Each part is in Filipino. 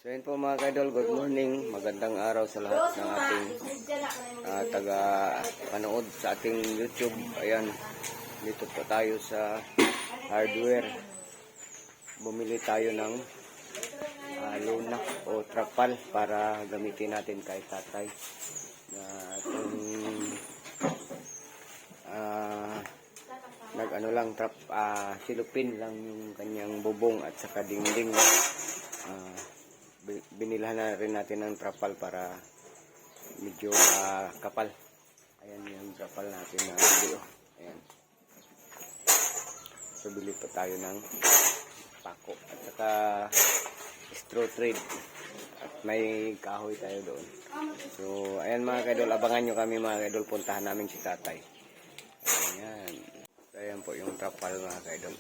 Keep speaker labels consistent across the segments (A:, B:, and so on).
A: So yun po mga kaidol, good morning, magandang araw sa lahat ng ating taga-panood sa ating YouTube. Ayan, dito po tayo sa hardware. Bumili tayo ng luna o trapal para gamitin natin kay tatay. Nag-ano lang, silupin lang yung kanyang bubong at saka dingding. Binilhan na rin natin ng trapal para medyo kapal. Ayan yung trapal natin na video. Ayan. So bili pa tayo ng pako at saka straw thread at may kahoy tayo doon. So ayan mga kaidol, abangan nyo kami mga kaidol, puntahan namin si tatay. Ayan. So ayan po yung trapal mga kaidol.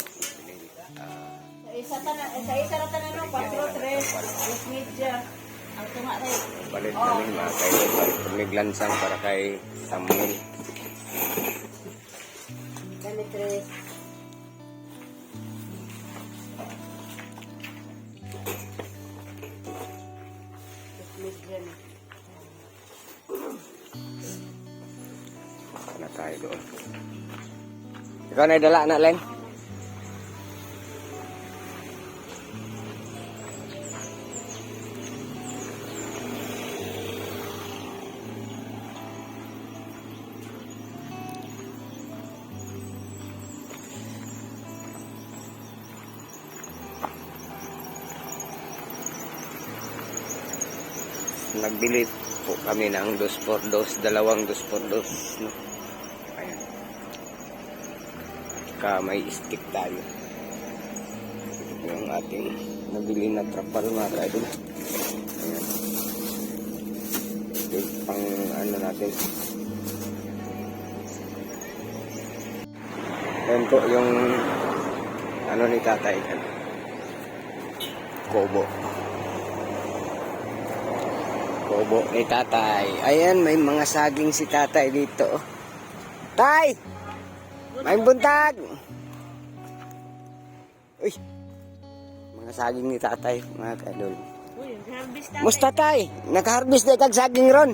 B: Sa isa na tanan 4, 3, 10 media. Ang tunga rin.
A: Balit namin mga kaidol, pumiglansang para kay Samuel.
B: Ganit rin.
A: Na tayo doon. Ikaw na dala na Len? Nagbili po kami ng 2x2, dalawang 2x2, no? Ayan. Saka may stick tayo. Yung ating nabili na trapal mga kaidol. Ayan. Stick pang ano natin. Ayan po yung ano ni tatay. Kobo ni tatay. Ayan, may mga saging si tatay dito. Tay! May buntag! Uy! Mga saging ni tatay, mga kaidol.
B: Uy, harvest natin.
A: Musta tay? Nag-harvest na kag saging ron.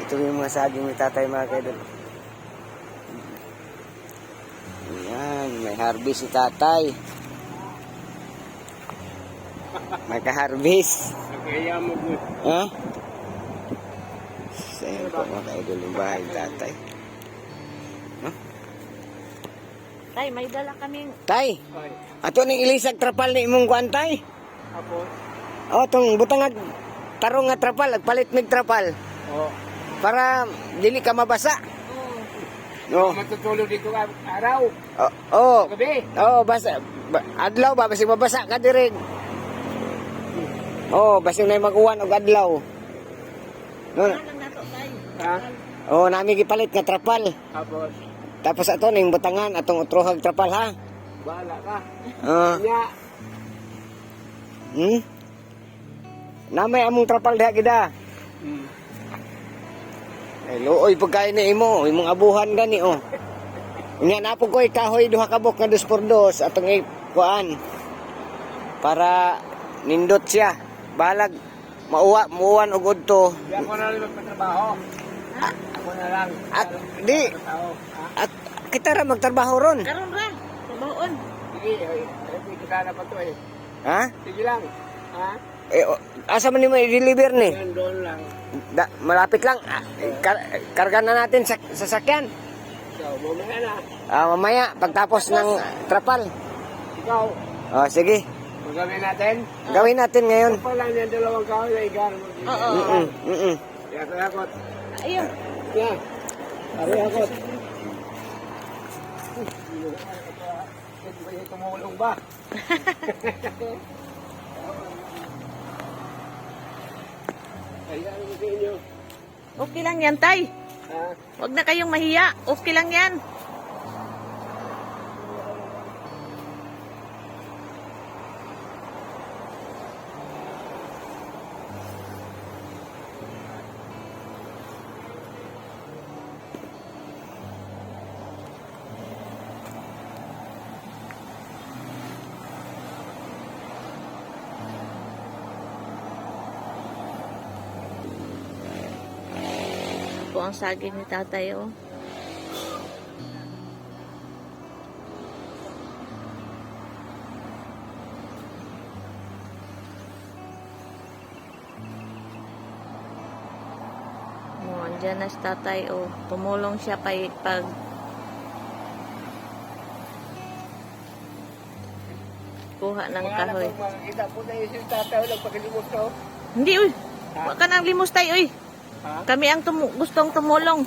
A: Ito yung mga saging ni tatay, mga kaidol. Ayan, may harvest si tatay. Magka-harvest.
C: Kaya mo po.
A: Ha? So, ayan po mga kaidol yung bahay ni tatay. Huh?
B: Tay, may dala kaming...
A: Tay,
C: Ay,
A: ato ning ilisag trapal ni imong kuan tay.
C: ako.
A: O, tong butang tarong nga trapal, agpalit mig trapal.
C: Oh,
A: Para dili ka mabasa. No.
C: matutulog dito araw.
A: Oh.
C: Gabi.
A: Oh, basa. Adlaw ba basig mabasa ka diri. Oh, basig na mag-uwan og adlaw. No.
B: Lang nato, tay.
C: Ha?
A: Oh, nami gipalit nga trapal.
C: Tapos,
A: Tapos ato ning butangan atong utrohag trapal ha.
C: bahala ka.
A: Ah.
C: Nya.
A: Namay among trapal diha gida.
C: Hmm.
A: Ay looy pagkain ni imo, imong abuhan gani oh. Unya na po koy kahoy duha ka bok nga 2x2 atong kuan. Para nindot siya. Balag muuwan og udto.
C: Di ako na rin magpatrabaho. Ako na lang.
A: At di
C: Tao. Ha?
A: at kita ra magtrabaho ron.
B: Karon ra, trabahoon.
C: Sige, kita na pa to eh.
A: Ha?
C: Sige lang. Ha?
A: Asa man nimo i-deliver ni?
C: Yan doon lang.
A: Malapit lang. Karga na natin sa sasakyan.
C: So, mamaya na.
A: Mamaya pagtapos ng trapal.
C: Ikaw,
A: Oh, sige.
C: magawin natin.
A: Gawin natin ngayon.
C: Ito pa lang yan, dalawang kahoy na igar.
B: Oo.
C: Kaya kayakot.
B: Ayun.
C: Yan. Kayakot. Tumulong ba? Ayan mo sa inyo.
B: Okay lang yan, tay.
C: Ha?
B: Huwag na kayong mahiya. Okay lang yan.
D: po ang saging ni tatay, oh. Oh, andyan na si tatay, oh. Tumulong siya pag kuha ng
C: Mga anak
D: kahoy.
C: ko, makikita po na yung tatay, nagpakilimos ko.
D: Hindi, uy. Huwag ka nang limos tayo, uy.
C: Ha?
D: Kami ang gustong tumulong.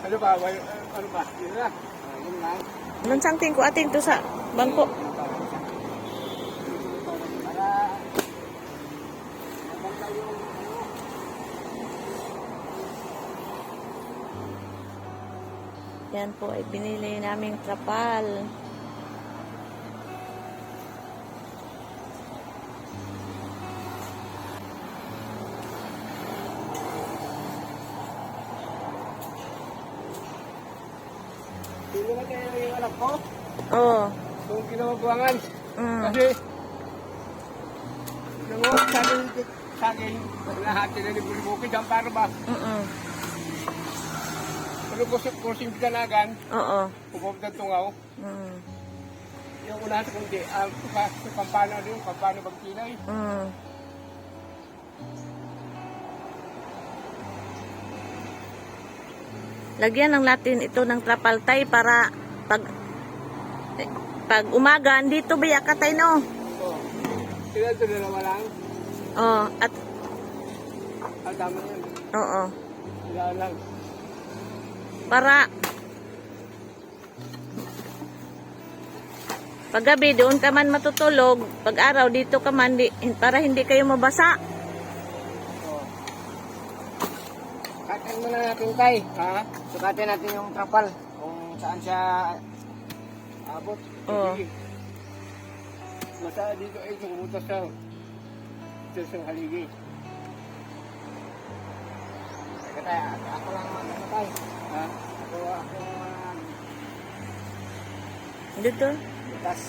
C: Ano ba? Ano ba? Yun na. Yun lang.
D: Nansangting ko ating to sa bangko.
C: Para mabangka yung
D: Yan po ay binili naming trapal.
C: Sino na kayo yung anak ko?
D: Oh.
C: Kung ginawabuangan.
D: Mm.
C: Kasi nanguha sa akin, nahati na ni Bulbukid. Ang para ba? Ano ko sa kursing bitanagan,
D: Oo.
C: pupunta tungaw.
D: Mm.
C: Yung unahan sa kundi, sa kampana rin, kampana Bagtinay.
D: Mm. Lagyan ng latin ito ng trapal tay para pag umaga dito biya ka tay no.
C: Oo. Sila ito dalawa lang.
D: Oh, at
C: Tama yan.
D: oo.
C: Sila lang.
D: Para paggabi doon ka man matutulog, pag araw dito ka man para hindi kayo mabasa.
C: Oo. Sukatin muna natin tay. Ha? Sukatin natin yung trapal. Kung saan siya abot.
D: Oo.
C: Masa dito ay tumutos sa haligi. Kaya ako lang magkakatay. Ha? Ako
D: Dito.
C: bukas.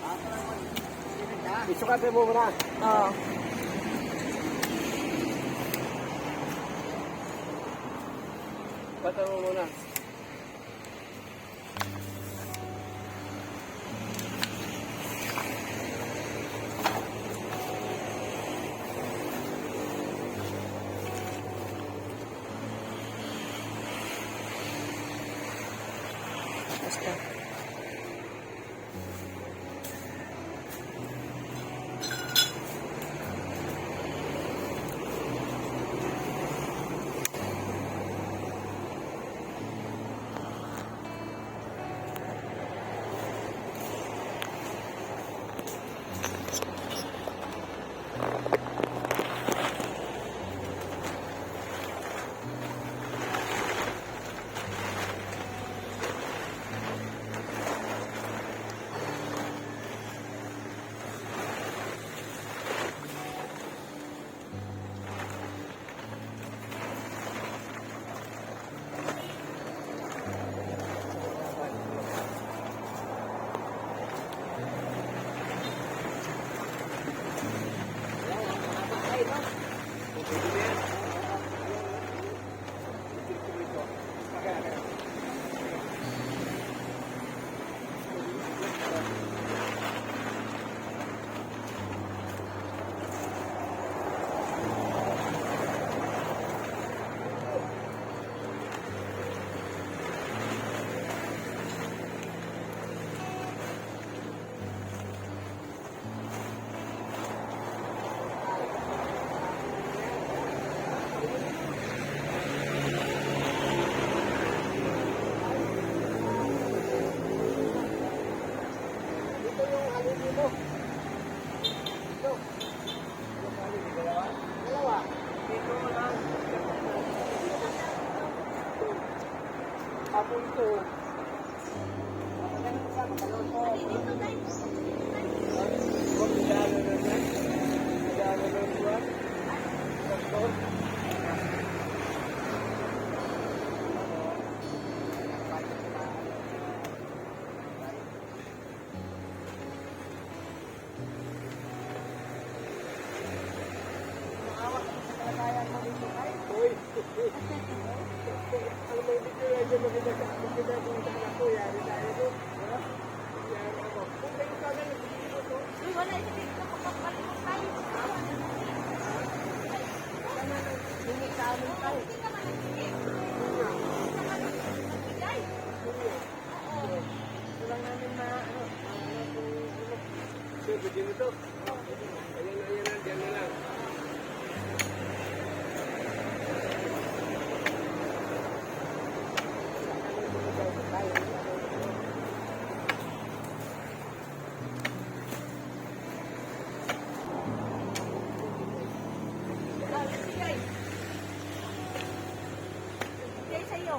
C: Ako lang magkakatay. Isukatin mo muna.
D: Oo.
C: Bata mo muna.
D: Basta. wala siya dito kapag mo tayo.
B: Hindi ka amin pa.
D: Hindi naman nagiging. Nagbigay.
B: Walang namin na ano.
C: So, pwede mo to. Ayan na, dyan na lang.
D: Nagbigay. Nagbigay sa'yo.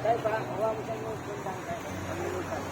C: Kaya pa, hawa mo sa mga kundang kaya. Pagkalutan.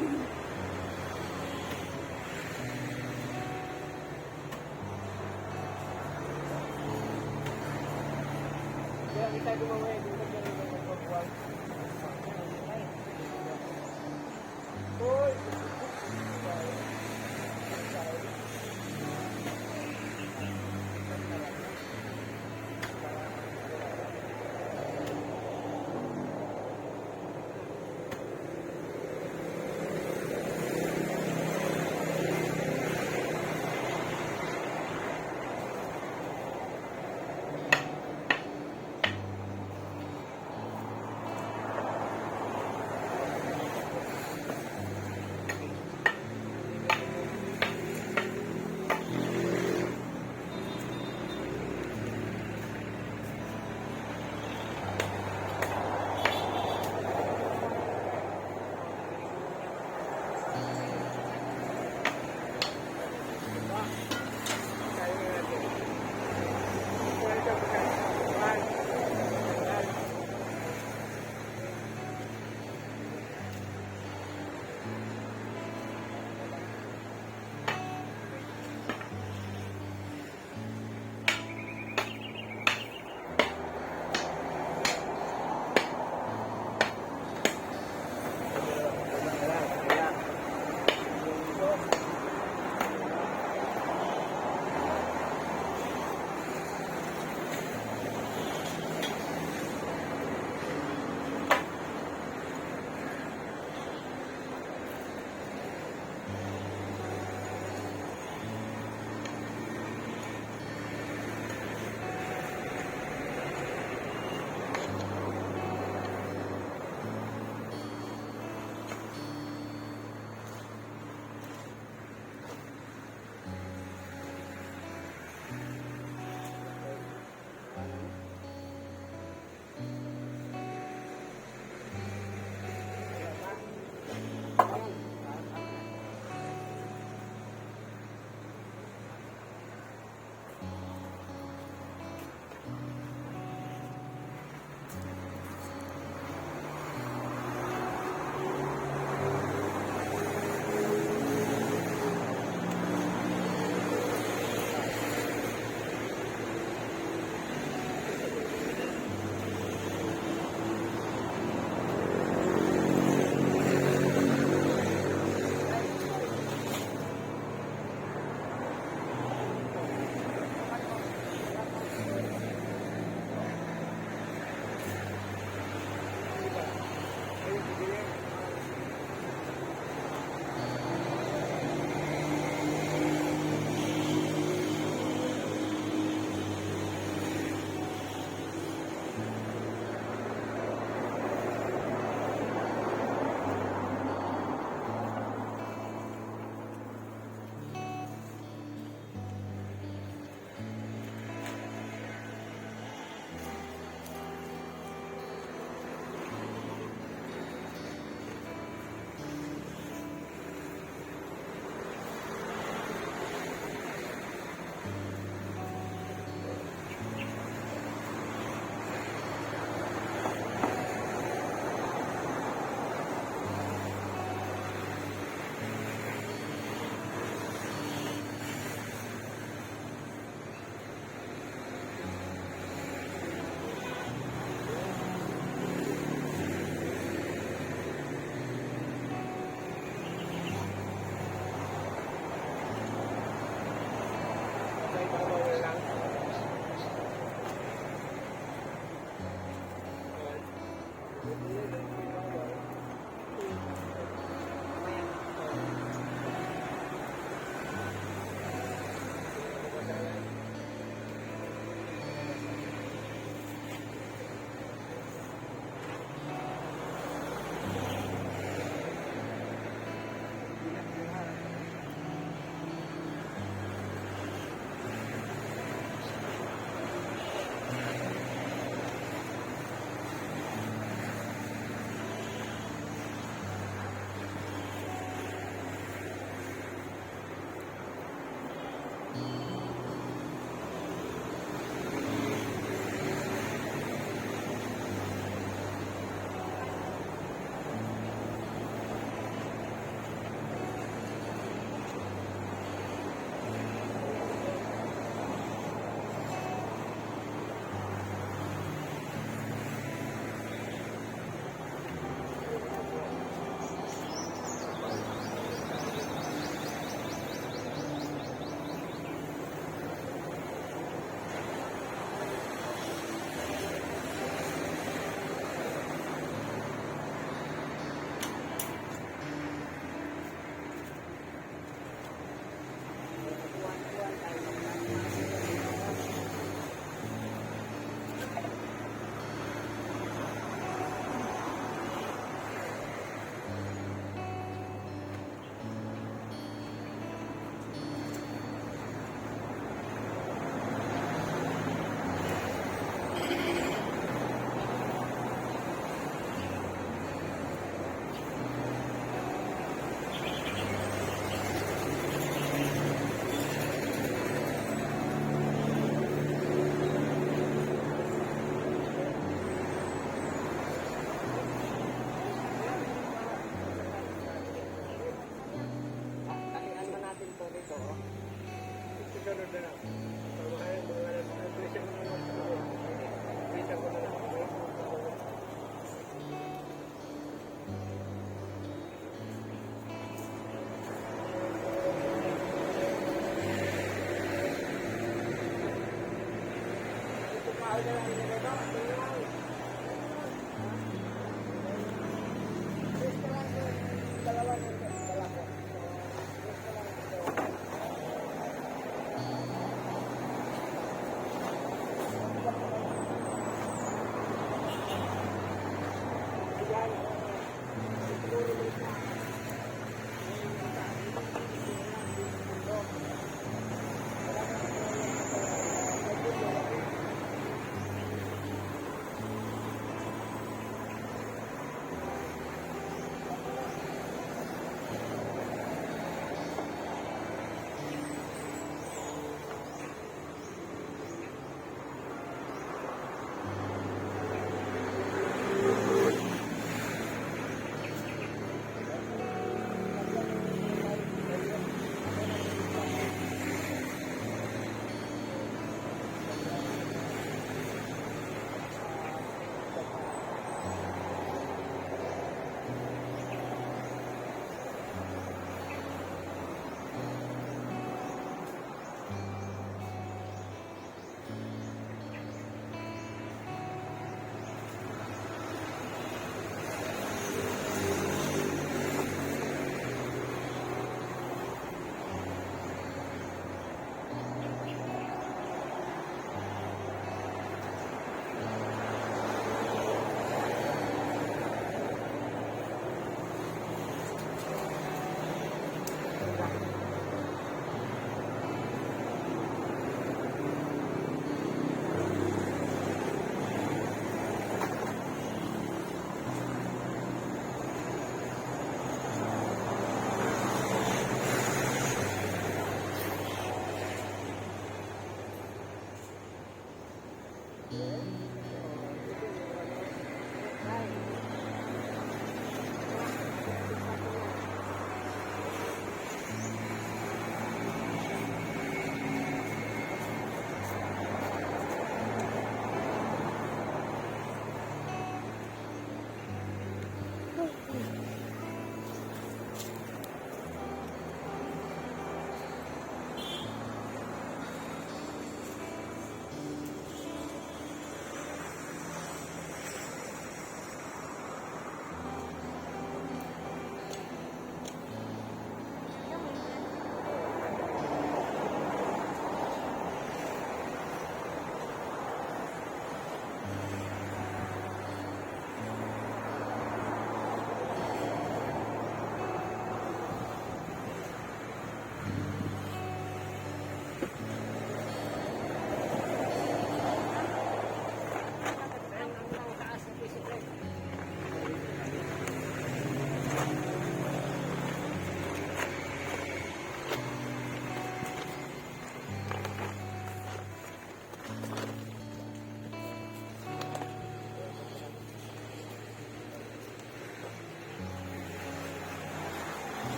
C: Kaya kita gumawa dito ng pagkukuha. Hoy!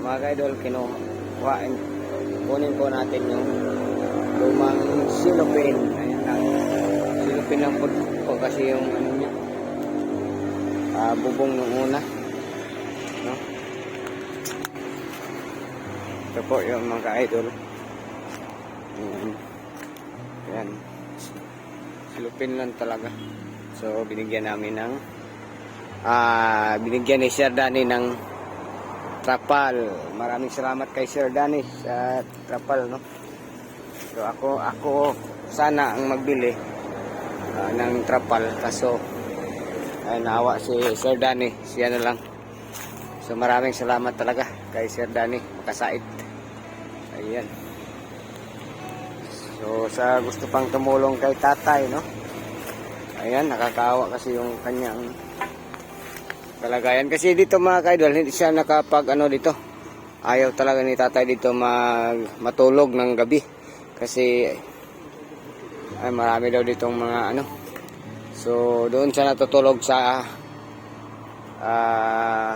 A: mga ka-idol, kunin po natin yung lumang silopin. Ayan lang. Silopin lang po kasi yung ano niya. Bubong nung una. No? Ito po yung mga ka-idol. Ayan. Ayan. Silupin lang talaga. So, binigyan namin ng binigyan ni Sir Danny ng trapal. Maraming salamat kay Sir Danny sa trapal, no? So, ako sana ang magbili ng trapal. Kaso, ay naawa si Sir Danny. Siya na lang. So, maraming salamat talaga kay Sir Danny. Makasait. Ayan. So, sa gusto pang tumulong kay tatay, no? Ayan, nakakaawa kasi yung kanyang kalagayan. Kasi dito mga ka-idol, hindi siya nakapag dito. Ayaw talaga ni tatay dito matulog ng gabi. Kasi ay marami daw ditong mga So, doon siya natutulog sa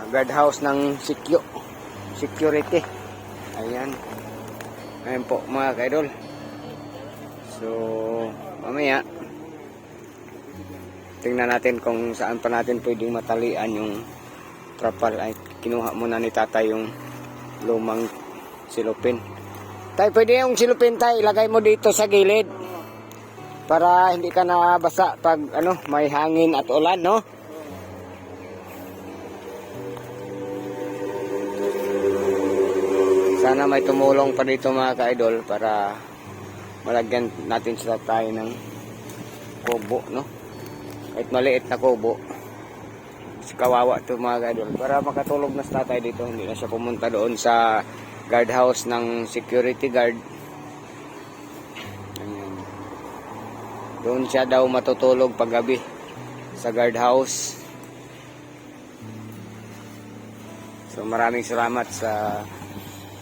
A: guardhouse ng security. Ayan. Ayan po mga ka-idol. So, mamaya tingnan natin kung saan pa natin pwedeng matalian yung trapal. Ay, kinuha muna ni tatay yung lumang silupin. Tay, pwede yung silupin, tay, ilagay mo dito sa gilid para hindi ka nabasa pag may hangin at ulan, no? Sana may tumulong pa dito mga ka-idol para malagyan natin sila tayo ng kubo, no? Kahit maliit na kubo. Kawawa to mga ka-idol. Para makatulog na sa tatay dito. Hindi na siya pumunta doon sa guardhouse ng security guard. Ayan. Doon siya daw matutulog paggabi sa guardhouse. So maraming salamat sa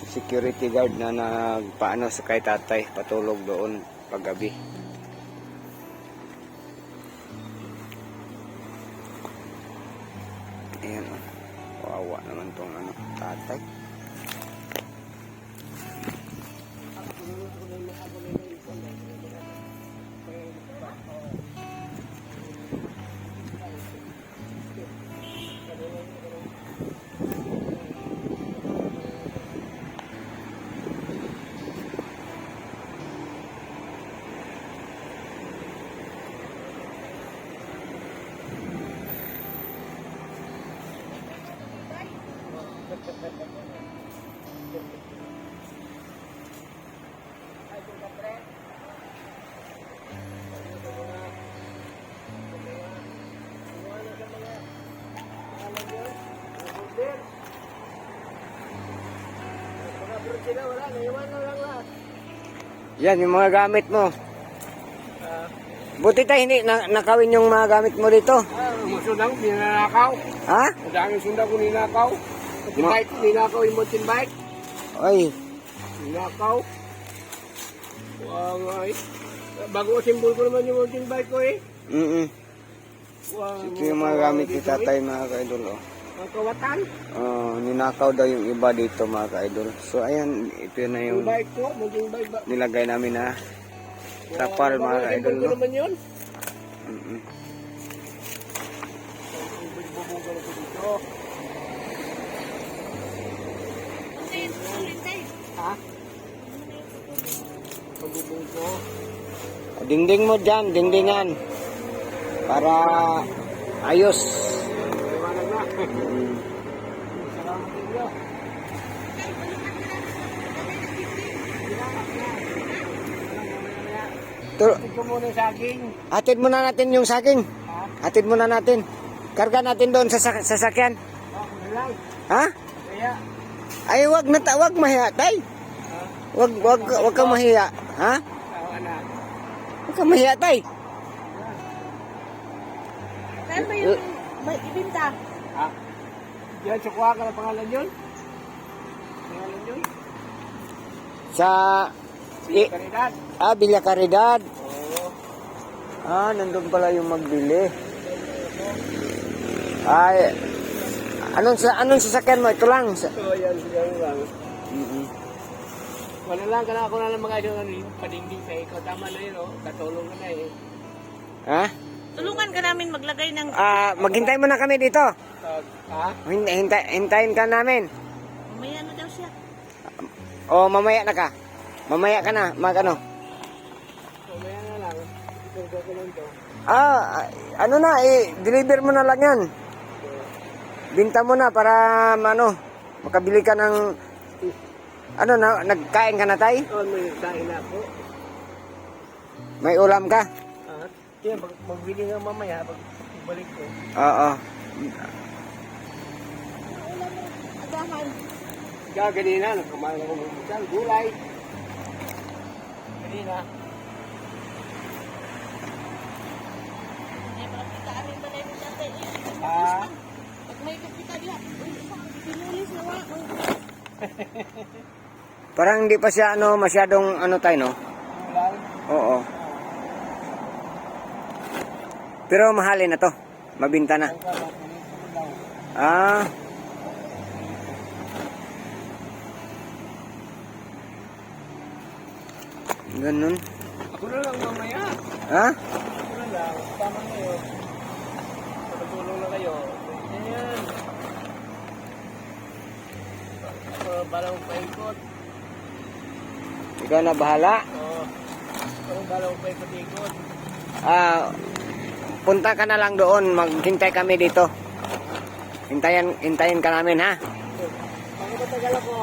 A: security guard na nagpaano sa kay tatay patulog doon paggabi. Ayan, wawa naman tong tatay. Yan yung mga gamit mo. Buti tayo hindi nakawin yung mga gamit mo dito.
C: Masudang, ninakaw.
A: Ha?
C: Madami sunda ko ninakaw. Mountain bike, ninakaw yung mountain bike.
A: Oy,
C: Ninakaw. Wang ay. Bago simbol ko naman yung mountain bike ko eh.
A: Ito yung mga gamit ni tatay mga ka-idol.
C: Ang kawatan.
A: Ninakaw daw yung iba dito mga ka-idol. So ayan, ito na yung
C: Yung bike ko, mountain bike ba?
A: nilagay namin na trapal mga ka-idol.
C: Simbol ko naman yun. Ha? Pagbubong ko.
A: Dingding mo dyan, dingdingan. Para ayos.
C: Iwanag na. Salamat ninyo. Ito muna yung saging.
A: Hatid muna natin yung saging.
C: Ha?
A: Hatid muna natin. Karga natin doon sa sasakyan.
C: Ano lang.
A: Ha?
C: Kaya.
A: Ay, wag mahiya, tay. Wag kang mahiya. Ha?
C: Tawa na.
A: Wag kang mahiya, tay.
B: Saan ba yung ibinta?
C: Ha? Yan, sukwa ka na pangalan yun? Pangalan yun?
A: Sa
C: Karidad.
A: Villa Caridad.
C: Oo.
A: Nandun pala yung magbili. Ay,
C: Anong sasakyan mo? Ito lang.
A: So, yan lang.
C: Mm-mm.
A: Wala lang, kana ako na lang mga isyo, padingding sa ikaw. Tama na yun, oh. Katulong ka na eh.
C: Ha?
D: Tulungan ka namin maglagay ng...
C: Maghintay muna kami dito.
A: Ha?
C: Hintayin ka namin.
D: Mamaya na daw siya.
C: O mamaya na ka. Mamaya ka na. Ano?
A: Mamaya na lang. Ito ko lang to.
C: Ano na, deliver mo na lang yan. Binta mo na para, makabili ka ng, nagkain ka na, tay?
A: Oh, may kain na ako.
C: May ulam ka?
A: Kaya magbili nga mamaya, pag balik ko.
C: Oo.
A: Kaya ganina, nagkamain ako ng gulay. Ganina.
D: Pag may kapita diha, pinulis na wa.
C: Parang hindi pa siya, masyadong, tay, no?
A: Gulay.
C: Oo. Pero mahalin na to. Mabinta na. Ganun.
A: Ako na lang mamaya.
C: Ha?
A: Ako na lang. Tama na yun. Patutulong na kayo. Ganyan. Balang paikot.
C: Ikaw na bahala.
A: Oo. Balang paikot-ikot.
C: Punta ka na lang doon. Maghintay kami dito. Hintayin ka namin, ha?
A: Bakit matagal ako?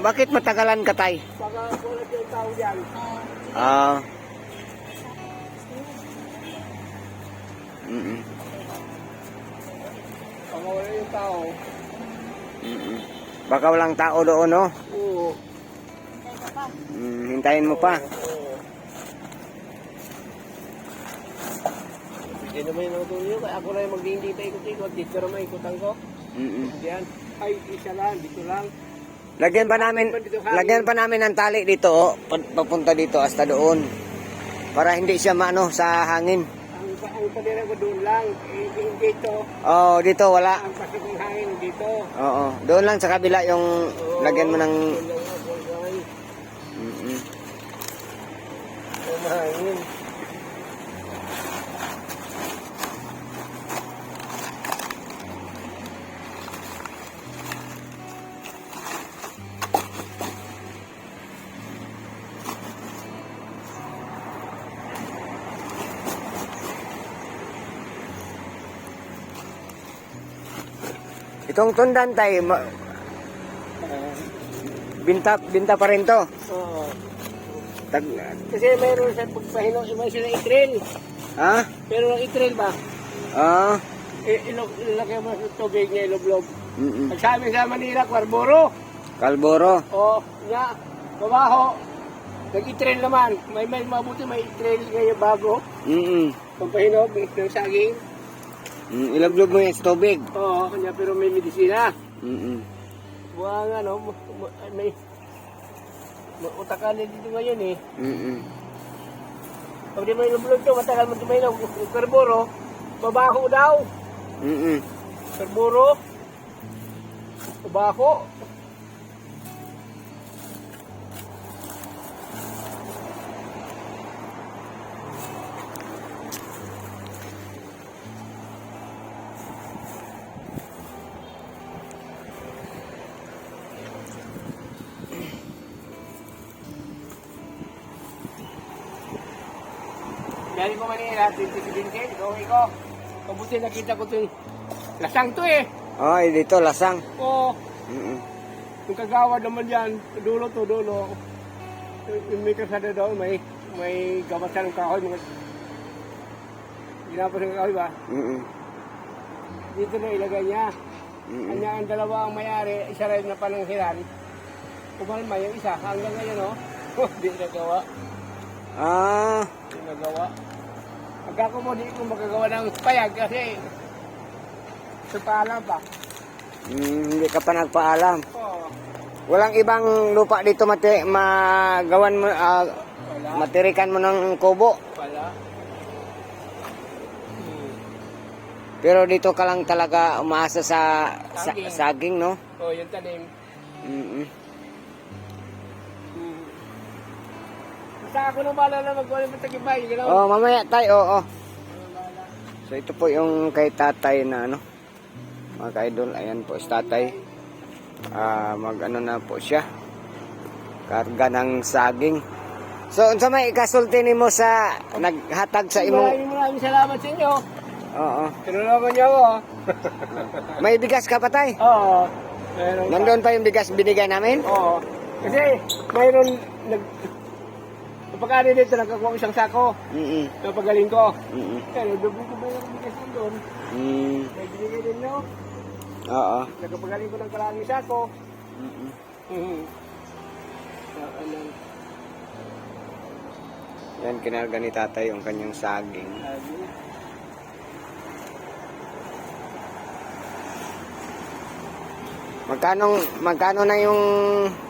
C: Bakit matagalan ka, tay?
A: Baka wala yung tao dyan. Baka wala yung tao.
C: Baka walang tao doon, no?
A: Oo.
C: Hintayin mo pa.
A: Hindi naman yung natulog. Ako na yung magdindi pa ikot-ikot. Dito naman ikutan ko. Diyan. Ay, isa lang. Dito lang.
C: Lagyan pa namin ng tali dito, oh. Papunta dito hasta doon. Para hindi siya sa hangin.
A: Ang padira ko doon lang. Dito.
C: Oh, dito wala.
A: Ang pasok ng hangin dito.
C: Oo, doon lang sa kabila yung lagyan mo ng
A: hangin.
C: Itong tundan, tay, binta pa rin to.
A: Oo. Kasi mayroon sa pagpahino, may sila itril.
C: Ha?
A: Pero ang itril ba? Ilagay mo sa tubig niya, ilog-log. Pagsabi sa Manila, Kwarburo.
C: Kalboro.
A: O, nga, babaho. Nag-itril naman. May mabuti, may itril ngayon bago. Pampahinog ng saging.
C: Ilaglob mo yan sa tubig.
A: Oo, kanya pero may medisina. Buwang may utakanin dito ngayon eh. Pag di mo inublog ito, matagal mo tumahinog. Karburo, babaho daw. Karburo, babaho. Dali ko Manila, 2017, okay ko. Kabuti nakita ko ito. Lasang to eh.
C: Dito, lasang.
A: Oo. Yung kagawad naman yan, dulo to, dulo. Yung may kasada doon, may gabasan ng kahoy. Ginapos ng kahoy ba? Dito na ilagay niya. Kanya ang dalawa ang may-ari, isa rin na pananghiran. Kumalma yung isa, hanggang ngayon hindi nagawa. Hindi nagawa. Pag ako mo, di ko magagawa ng payag kasi sa paalam pa.
C: Hindi ka pa nagpaalam.
A: Oo.
C: Walang ibang lupa dito magawan mo, matirikan mo ng kubo.
A: Wala.
C: Pero dito ka lang talaga umaasa sa
A: Saging.
C: saging, no?
A: Oh, yung tanim.
C: Mm-mm.
A: Basta ako nang bala na magkuha ng tagibay. Gano'n.
C: Oh, mamaya tayo, oo. So ito po yung kay tatay na ano, mga ka-idol, ayan po si tatay. Mag-ano na po siya. Karga ng saging. So unsa may ikasulti nimo sa naghatag sa imo?
A: Maraming salamat sa inyo.
C: Oo.
A: Tinulungan niyo ako.
C: May bigas ka pa tay?
A: Oo. Meron.
C: Nandoon pa yung bigas binigay namin?
A: Oo. Kasi mayroon kapag dito nagkakuha ko isang sako.
C: Mm.
A: Napagaling ko.
C: Mm.
A: Pero doble ko ba yung bigas doon?
C: Mm.
A: May binigay din no?
C: Oo.
A: Nagkapagaling ko ng kalaming sako.
C: Mm.
A: Mhm.
C: Yan kinarga ni tatay yung kanyang saging. Magkano na yung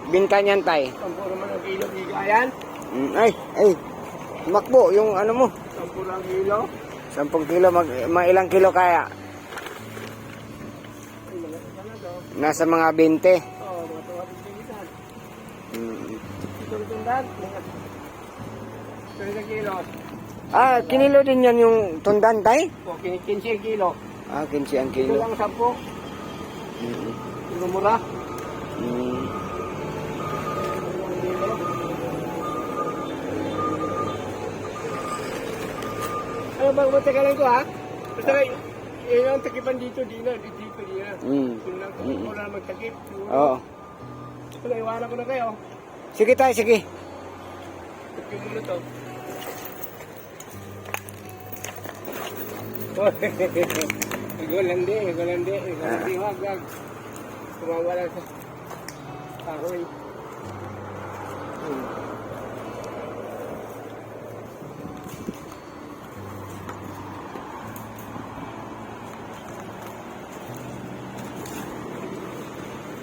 C: binta niyan tay?
A: Sampuro man ang kilo bigayan.
C: Ay. Makbo yung ano mo.
A: Sampuro ang kilo.
C: 10 kilo, ilang kilo kaya?
A: Ay, malaki pa na to.
C: Nasa mga 20.
A: Oo, mga tuwag ng bilisan. Itong tundan. 30 kilos.
C: Kinilo din yan yung tundan tay?
A: O, 15 kilo.
C: 15 ang
A: Ito
C: kilo.
A: lang 10. Ito mura. Ano bang matagalan ko ha? Basta yung takipan dito, di na. Yun lang, kung wala magtakip.
C: Oo.
A: Wala, iwanan ko na kayo.
C: Sige tay, sige.
A: Takip muna to. Igolandi. Wag. Kumawala sa kahoy.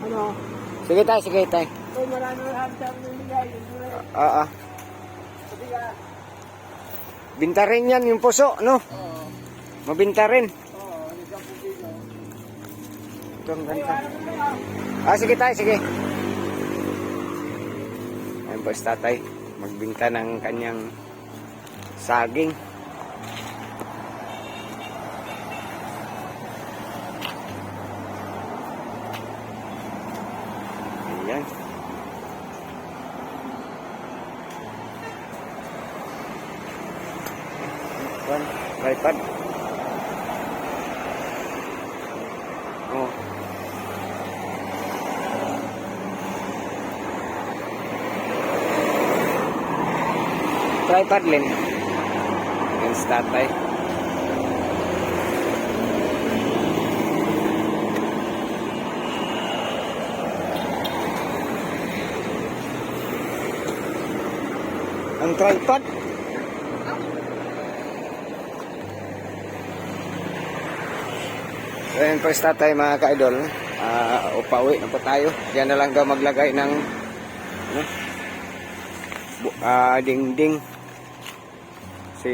A: Ano?
C: Sige tay, sige tay.
A: Oh, marami na lahat sa amin nilay.
C: Oo.
A: Sabi ka,
C: Binta rin yan yung puso, no?
A: oo.
C: Mabinta rin.
A: Oo, nagka po dito.
C: Ito ang
A: Ay,
C: ganda.
A: wala ko na.
C: Sige tay, sige. Ayan po si tatay. Magbinta ng kanyang saging. Ayan. One, tripod. Oh. Tripod lin. Yan si tatay. Ang tripod. So yan po si tatay mga ka-idol. Upauwi na po tayo. Yan na lang daw maglagay ng ano, dingding. Si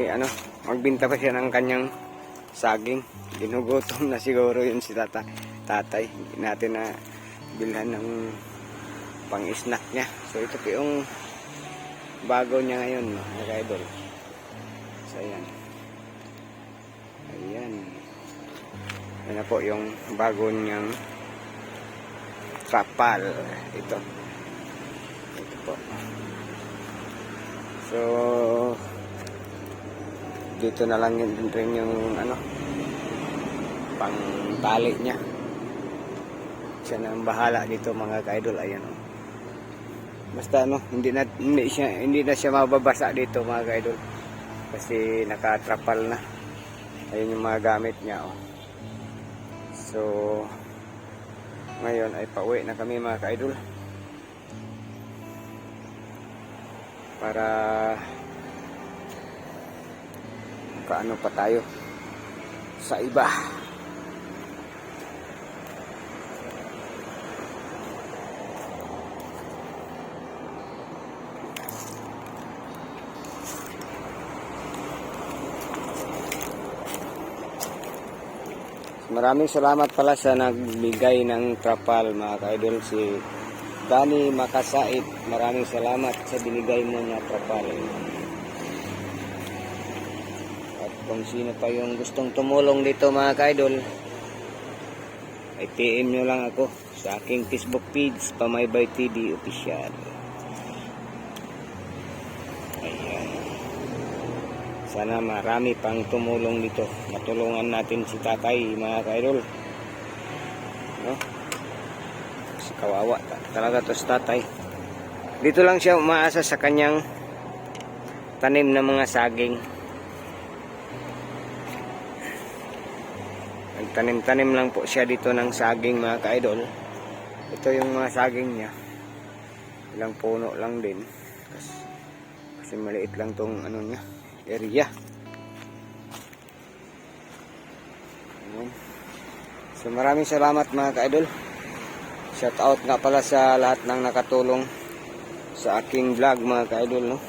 C: ano, magbinta pa siya ng kanyang saging. Ginugutom na siguro yun si tatay. Hindi natin na bilhan ng pang-snack niya. So ito po yung bago niya ngayon, mga ka-idol. So ayan. Ayan. Yan na po yung bago niyang trapal. Ito po. So dito na lang yun rin yung ano, pang tali niya. Siya na ang bahala dito mga ka-idol. Ayan o. Basta ano, hindi na siya mababasa dito mga ka-idol. Kasi nakatrapal na. Ayun yung mga gamit niya o. So ngayon ay pauwi na kami mga ka-idol. Para kaano pa tayo sa iba. maraming salamat pala sa nagbigay ng trapal mga ka-idol, si Dani Makasait. Maraming salamat sa binigay mo na trapal. At kung sino pa yung gustong tumulong dito mga ka-idol, ay PM nyo lang ako sa aking Facebook page, Pamaybay TV Official. Ayan. Sana marami pang tumulong dito. Matulungan natin si tatay mga ka-idol. No? Kasi kawawa talaga to si tatay. Dito lang siya umaasa sa kanyang tanim na mga saging. Nagtanim-tanim lang po siya dito ng saging mga ka-idol. Ito yung mga saging niya. Ilang puno lang din. Kasi maliit lang tong ano niya, area. Ayan. So maraming salamat mga ka-idol. Shout out nga pala sa lahat ng nakatulong sa aking vlog mga ka-idol, no?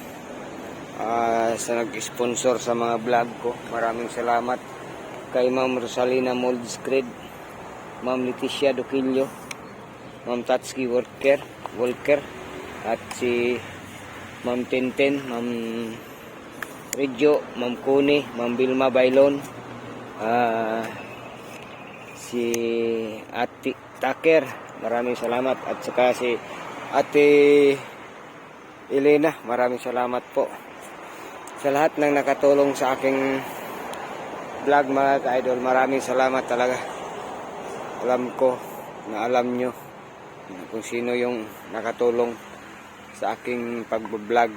C: Sa nag-sponsor sa mga vlog ko. Maraming salamat kay Ma'am Rosalina Moldscred, Ma'am Leticia Duquillo, Ma'am Tatski Walker, at si Ma'am Tintin, Ma'am Regio, Ma'am Kuni, Ma'am Vilma Bailon, si Ate Taker, maraming salamat, at saka si Ate Elena, maraming salamat po sa lahat ng nakatulong sa aking vlog mga ka-idol. Maraming salamat talaga. Alam ko na alam nyo kung sino yung nakatulong sa aking pag-vlog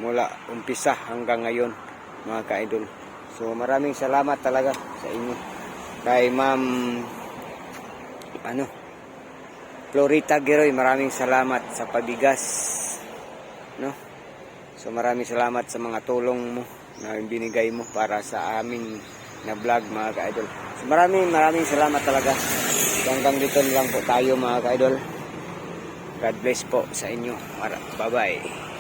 C: mula umpisa hanggang ngayon mga ka-idol. So maraming salamat talaga sa inyo. Kay Ma'am Florita Geroy, maraming salamat sa pabigas, no? So maraming salamat sa mga tulong mo na binigay mo para sa aming na vlog mga ka-idol. So maraming salamat talaga. Hanggang dito lang po tayo mga ka-idol. God bless po sa inyo. Bye bye.